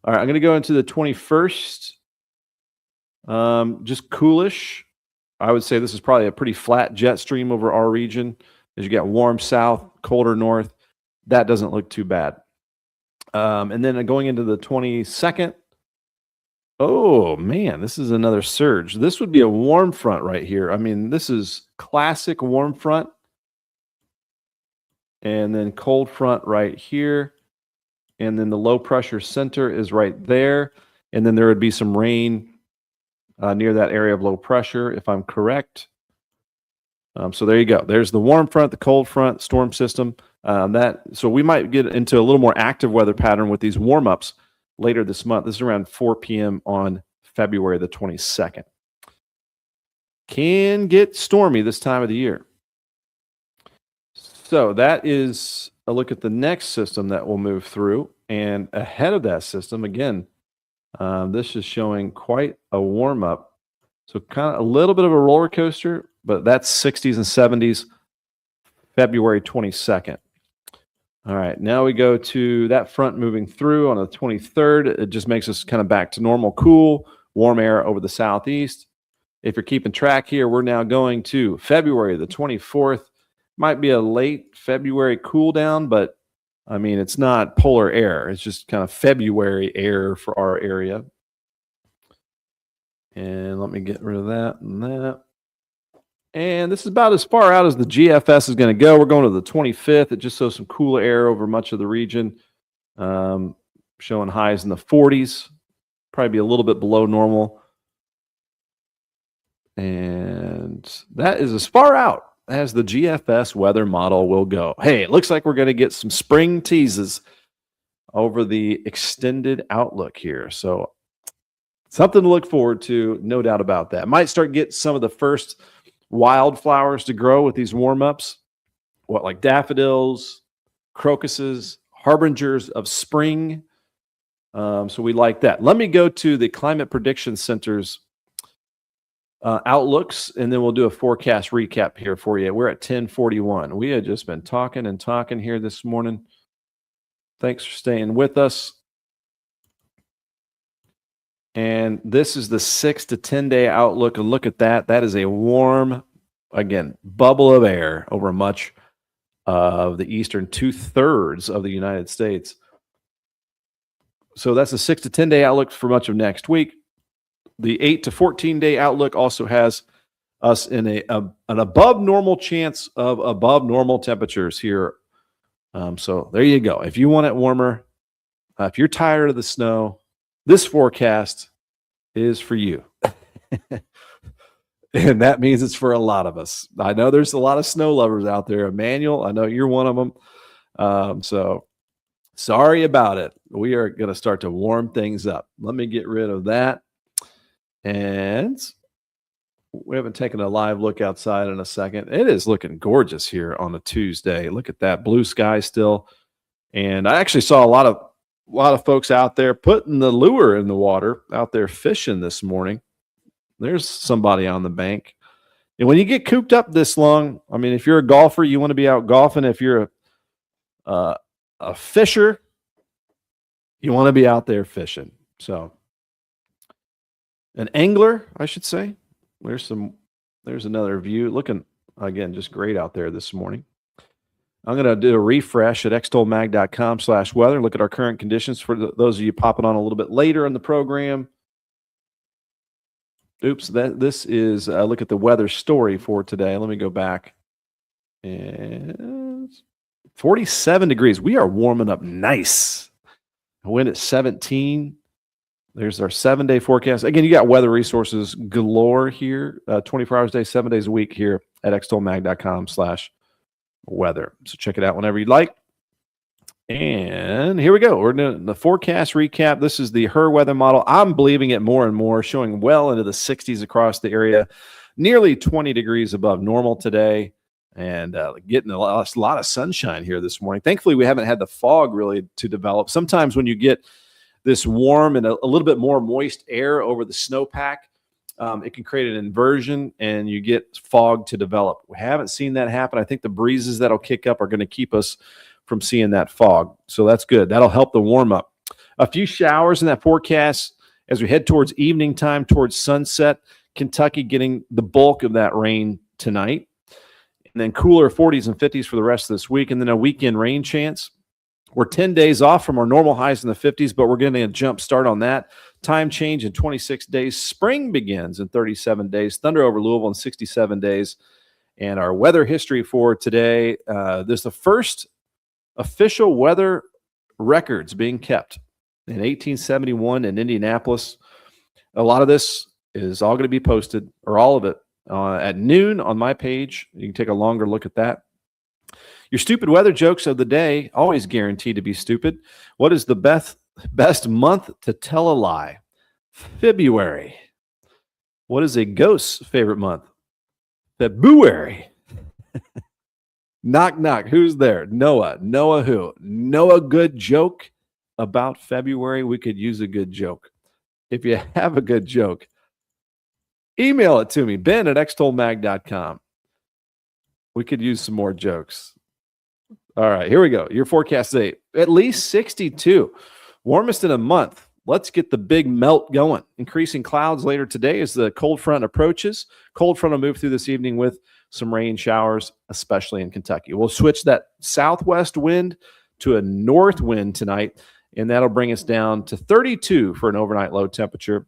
All right, I'm going to go into the 21st. Just coolish. I would say this is probably a pretty flat jet stream over our region. As you get warm south, colder north, that doesn't look too bad. And then going into the 22nd, oh man, this is another surge. This would be a warm front right here. I mean, this is classic warm front. and then cold front right here. And then the low pressure center is right there. And then there would be some rain near that area of low pressure, if I'm correct. So there you go. There's the warm front, the cold front, storm system. So we might get into a little more active weather pattern with these warm-ups later this month. This is around 4 p.m. on February the 22nd. Can get stormy this time of the year. So that is a look at the next system that will move through. And ahead of that system, again, this is showing quite a warm-up. So kind of a little bit of a roller coaster, but that's 60s and 70s, February 22nd. All right, now we go to that front moving through on the 23rd. It just makes us kind of back to normal, cool, warm air over the southeast. If you're keeping track here, we're now going to February the 24th. Might be a late February cool down, but I mean, it's not polar air. It's just kind of February air for our area. And let me get rid of that and that. And this is about as far out as the GFS is going to go. We're going to the 25th. It just shows some cooler air over much of the region, showing highs in the 40s, probably be a little bit below normal. And that is as far out as the GFS weather model will go. Hey, it looks like we're going to get some spring teases over the extended outlook here. So something to look forward to, no doubt about that. Might start getting some of the first wildflowers to grow with these warm-ups, like daffodils, crocuses, harbingers of spring. So we like that. Let me go to the Climate Prediction Center's outlooks, and then we'll do a forecast recap here for you. We're at 10:41. We had just been talking and talking here this morning. Thanks for staying with us. And this is the 6 to 10 day outlook. And look at that. That is a warm, again, bubble of air over much of the eastern 2/3 of the United States. So that's a 6 to 10 day outlook for much of next week. The 8 to 14 day outlook also has us in an above normal chance of above normal temperatures here. So there you go. If you want it warmer, if you're tired of the snow, this forecast is for you. And that means it's for a lot of us. I know there's a lot of snow lovers out there. Emmanuel, I know you're one of them. So sorry about it. We are going to start to warm things up. Let me get rid of that. And we haven't taken a live look outside in a second. It is looking gorgeous here on a Tuesday. Look at that blue sky still. And I actually saw a lot of folks out there putting the lure in the water, out there fishing this morning. There's somebody on the bank. And when you get cooped up this long, I mean, if you're a golfer, you want to be out golfing. If you're a fisher, you want to be out there fishing. So an angler, I should say. There's another view. Looking, again, just great out there this morning. I'm going to do a refresh at extolmag.com/weather. Look at our current conditions for those of you popping on a little bit later in the program. Oops, this is look at the weather story for today. Let me go back. And 47 degrees. We are warming up nice. Wind at 17. There's our 7-day forecast. Again, you got weather resources galore here, 24 hours a day, 7 days a week here at extolmag.com/weather. So check it out whenever you'd like. And here we go. We're doing the forecast recap. This is the HER weather model. I'm believing it more and more, showing well into the 60s across the area, nearly 20 degrees above normal today, and getting a lot of sunshine here this morning. Thankfully, we haven't had the fog really to develop. Sometimes when you get this warm and a little bit more moist air over the snowpack, it can create an inversion and you get fog to develop. We haven't seen that happen. I think the breezes that'll kick up are going to keep us from seeing that fog. So that's good. That'll help the warm up. A few showers in that forecast as we head towards evening time, towards sunset. Kentucky getting the bulk of that rain tonight. And then cooler 40s and 50s for the rest of this week. And then a weekend rain chance. We're 10 days off from our normal highs in the 50s, but we're getting a jump start on that. Time change in 26 days. Spring begins in 37 days. Thunder over Louisville in 67 days. And our weather history for today, there's the first official weather records being kept in 1871 in Indianapolis. A lot of this is all going to be posted, or all of it, at noon on my page. You can take a longer look at that. Your stupid weather jokes of the day, always guaranteed to be stupid. What is the best month to tell a lie? February. What is a ghost's favorite month? February. Knock, knock. Who's there? Noah. Noah who? Noah, good joke about February. We could use a good joke. If you have a good joke, email it to me, ben@extolmag.com. We could use some more jokes. All right, here we go. Your forecast today, at least 62. Warmest in a month. Let's get the big melt going. Increasing clouds later today as the cold front approaches. Cold front will move through this evening with some rain showers, especially in Kentucky. We'll switch that southwest wind to a north wind tonight, and that'll bring us down to 32 for an overnight low temperature.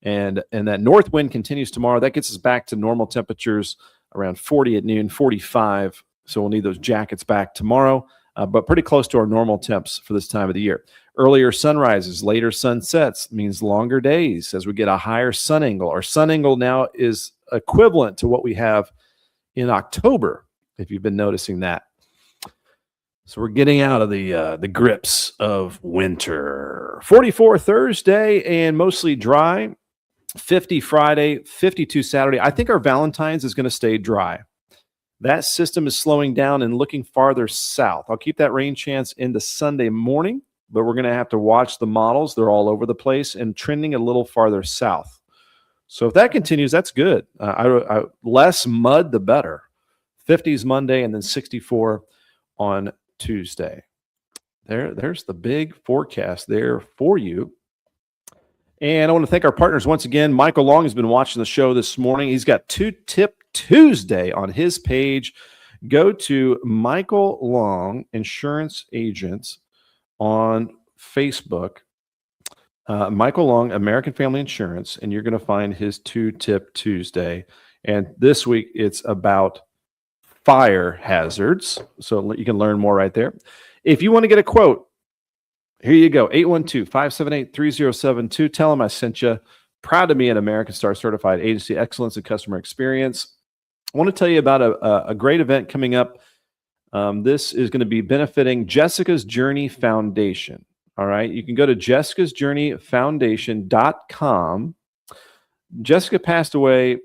And that north wind continues tomorrow. That gets us back to normal temperatures around 40 at noon, 45. So we'll need those jackets back tomorrow, but pretty close to our normal temps for this time of the year. Earlier sunrises, later sunsets means longer days as we get a higher sun angle. Our sun angle now is equivalent to what we have in October, if you've been noticing that. So we're getting out of the grips of winter. 44 Thursday and mostly dry. 50 Friday, 52 Saturday. I think our Valentine's is going to stay dry. That system is slowing down and looking farther south. I'll keep that rain chance into Sunday morning, but we're going to have to watch the models. They're all over the place and trending a little farther south. So if that continues, that's good. Less mud, the better. 50s Monday and then 64 on Tuesday. There's the big forecast there for you. And I want to thank our partners once again. Michael Long has been watching the show this morning. He's got Tip Tuesday on his page. Go to Michael Long, Insurance Agents, on Facebook. Michael Long, American Family Insurance, and you're going to find his Tip Tuesday. And this week it's about fire hazards. So you can learn more right there. If you want to get a quote, here you go, 812-578-3072. Tell them I sent you. Proud to be an American Star Certified Agency Excellence in Customer Experience. I want to tell you about a great event coming up. This is going to be benefiting Jessica's Journey Foundation. All right, you can go to jessicasjourneyfoundation.com. Jessica passed away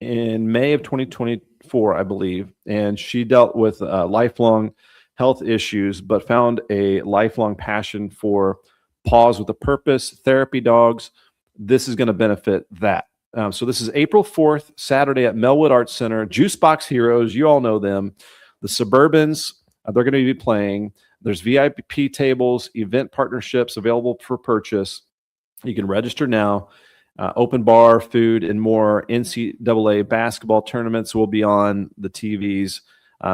in May of 2024, I believe, and she dealt with lifelong health issues, but found a lifelong passion for Paws with a Purpose, therapy dogs. This is going to benefit that. So this is April 4th, Saturday at Melwood Arts Center. Juicebox Heroes, you all know them. The Suburbans, they're going to be playing. There's VIP tables, event partnerships available for purchase. You can register now. Open bar, food, and more. NCAA basketball tournaments will be on the TVs.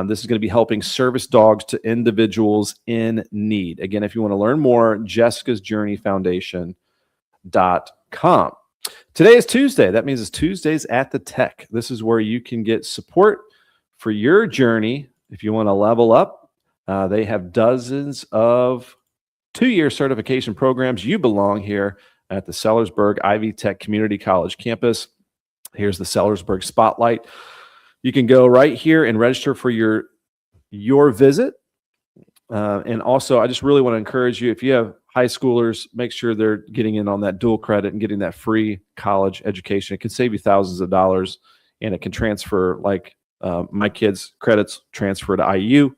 This is going to be helping service dogs to individuals in need. Again, if you want to learn more, jessicasjourneyfoundation.com. Today is Tuesday. That means it's Tuesdays at the Tech. This is where you can get support for your journey if you want to level up. They have dozens of 2-year certification programs. You belong here at the Sellersburg Ivy Tech Community College campus. Here's the Sellersburg Spotlight. You can go right here and register for your visit. And also, I just really want to encourage you, if you have high schoolers, make sure they're getting in on that dual credit and getting that free college education. It can save you thousands of dollars, and it can transfer, like my kids' credits transfer to IU.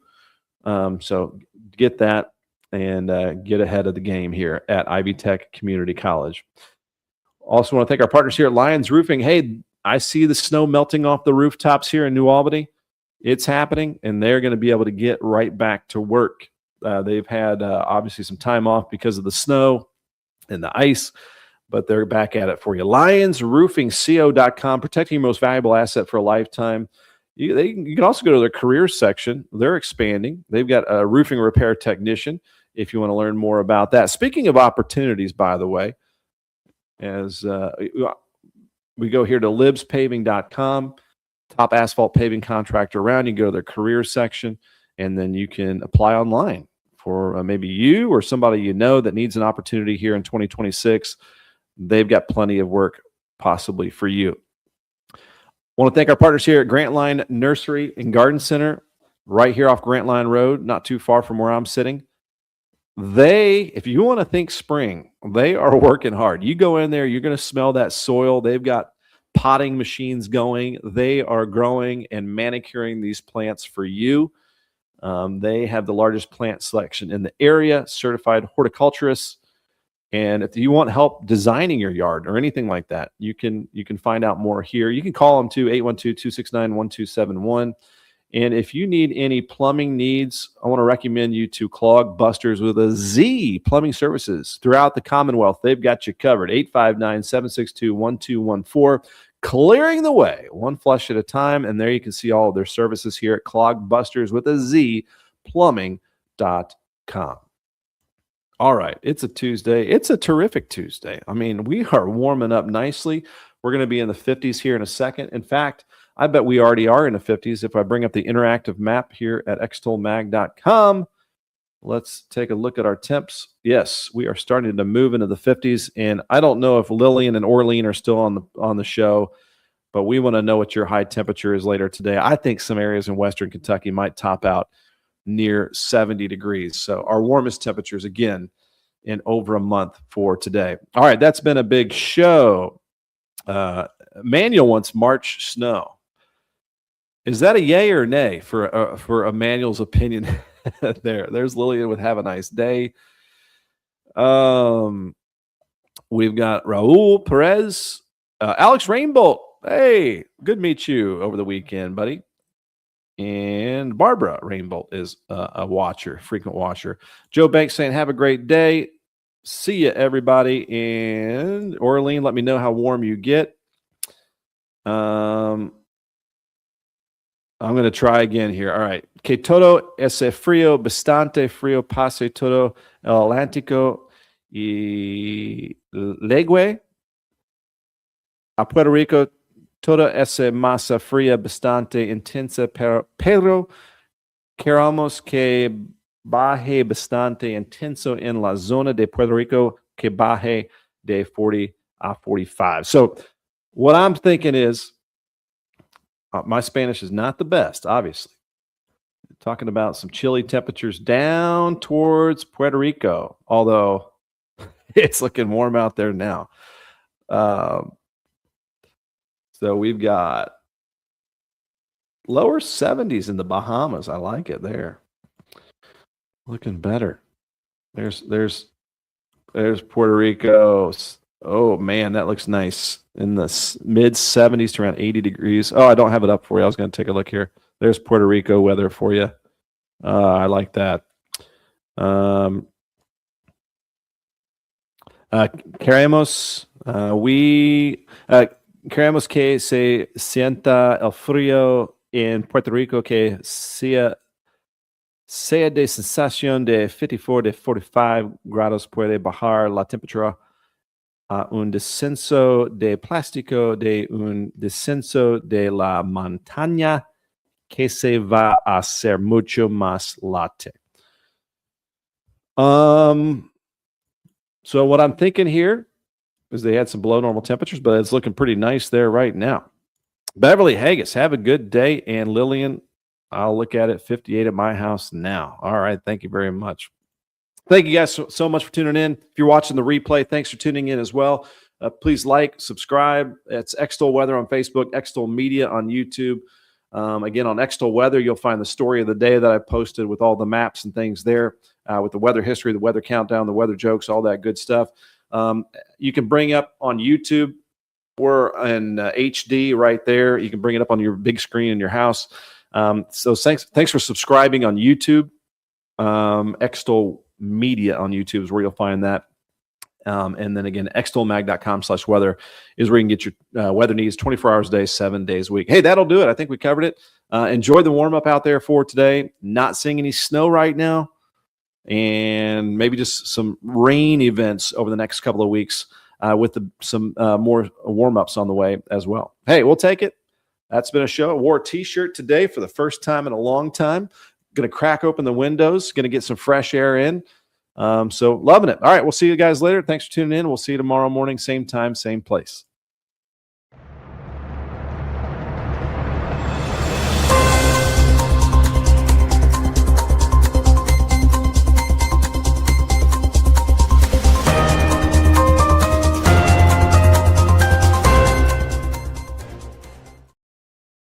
So get that and get ahead of the game here at Ivy Tech Community College. Also want to thank our partners here at Lions Roofing. Hey, I see the snow melting off the rooftops here in New Albany. It's happening, and they're going to be able to get right back to work. They've had obviously some time off because of the snow and the ice, but they're back at it for you. LionsRoofingCO.com, protecting your most valuable asset for a lifetime. You can also go to their careers section. They're expanding. They've got a roofing repair technician if you want to learn more about that. Speaking of opportunities, by the way, as we go here to libspaving.com. top asphalt paving contractor around. You go to their career section, and then you can apply online for maybe you or somebody you know that needs an opportunity here in 2026. They've got plenty of work possibly for you. I want to thank our partners here at Grantline Nursery and Garden Center, right here off Grantline Road, not too far from where I'm sitting. If you want to think spring, they are working hard. You go in there, you're going to smell that soil. They've got potting machines going. They are growing and manicuring these plants for you. They have the largest plant selection in the area, certified horticulturists. And if you want help designing your yard or anything like that, you can find out more here. You can call them to 812-269-1271. And if you need any plumbing needs, I want to recommend you to Clog Busters with a Z Plumbing Services. Throughout the Commonwealth, they've got you covered. 859-762-1214. Clearing the way, one flush at a time. And there you can see all of their services here at Clog Busters with a Z plumbing.com. All right, it's a Tuesday. It's a terrific Tuesday. I mean, we are warming up nicely. We're going to be in the 50s here in a second. In fact, I bet we already are in the 50s. If I bring up the interactive map here at extolmag.com, let's take a look at our temps. Yes, we are starting to move into the 50s. And I don't know if Lillian and Orlean are still on the show, but we want to know what your high temperature is later today. I think some areas in Western Kentucky might top out near 70 degrees. So our warmest temperatures again in over a month for today. All right, that's been a big show. Manuel wants March snow. Is that a yay or nay for Emmanuel's opinion? There's Lillian with have a nice day. We've got Raul Perez, Alex Rainbolt. Hey, good to meet you over the weekend, buddy. And Barbara Rainbolt is a frequent watcher. Joe Banks saying, have a great day. See you, everybody. And Orlean, let me know how warm you get. I'm going to try again here. All right. Que todo ese frío, bastante frío, pase todo el Atlántico y Legue a Puerto Rico. Toda esa masa fría bastante intensa, pero queremos que baje bastante intenso en la zona de Puerto Rico, que baje de 40 a 45. So what I'm thinking is, my Spanish is not the best, obviously. Talking about some chilly temperatures down towards Puerto Rico, although it's looking warm out there now. So we've got lower 70s in the Bahamas. I like it there. Looking better. There's Puerto Rico. Oh, man, that looks nice. In the mid 70s to around 80 degrees. Oh, I don't have it up for you. I was going to take a look here. There's Puerto Rico weather for you. I like that. Queremos que se sienta el frío en Puerto Rico, que sea de sensación de 54 de 45 grados, puede bajar la temperatura a un descenso de plástico de un descenso de la montaña que se va a hacer mucho más latte. So what I'm thinking here is they had some below normal temperatures, but it's looking pretty nice there right now. Beverly Haggis, have a good day. And Lillian, I'll look at it, 58 at my house now. All right. Thank you very much. Thank you guys so much for tuning in. If you're watching the replay, thanks for tuning in as well. Please like, subscribe. It's Extol Weather on Facebook, Extol Media on YouTube. Again, on Extol Weather, you'll find the story of the day that I posted with all the maps and things there, with the weather history, the weather countdown, the weather jokes, all that good stuff. You can bring up on YouTube or in HD right there. You can bring it up on your big screen in your house. So thanks for subscribing on YouTube. Extol Media on YouTube is where you'll find that. And then again, extolmag.com/weather is where you can get your weather needs 24 hours a day, 7 days a week. Hey, that'll do it. I think we covered it. Enjoy the warm up out there for today. Not seeing any snow right now. And maybe just some rain events over the next couple of weeks with some more warm-ups on the way as well. Hey, we'll take it. That's been a show. I wore a t-shirt today for the first time in a long time. Going to crack open the windows, going to get some fresh air in. So loving it. All right, we'll see you guys later. Thanks for tuning in. We'll see you tomorrow morning, same time, same place.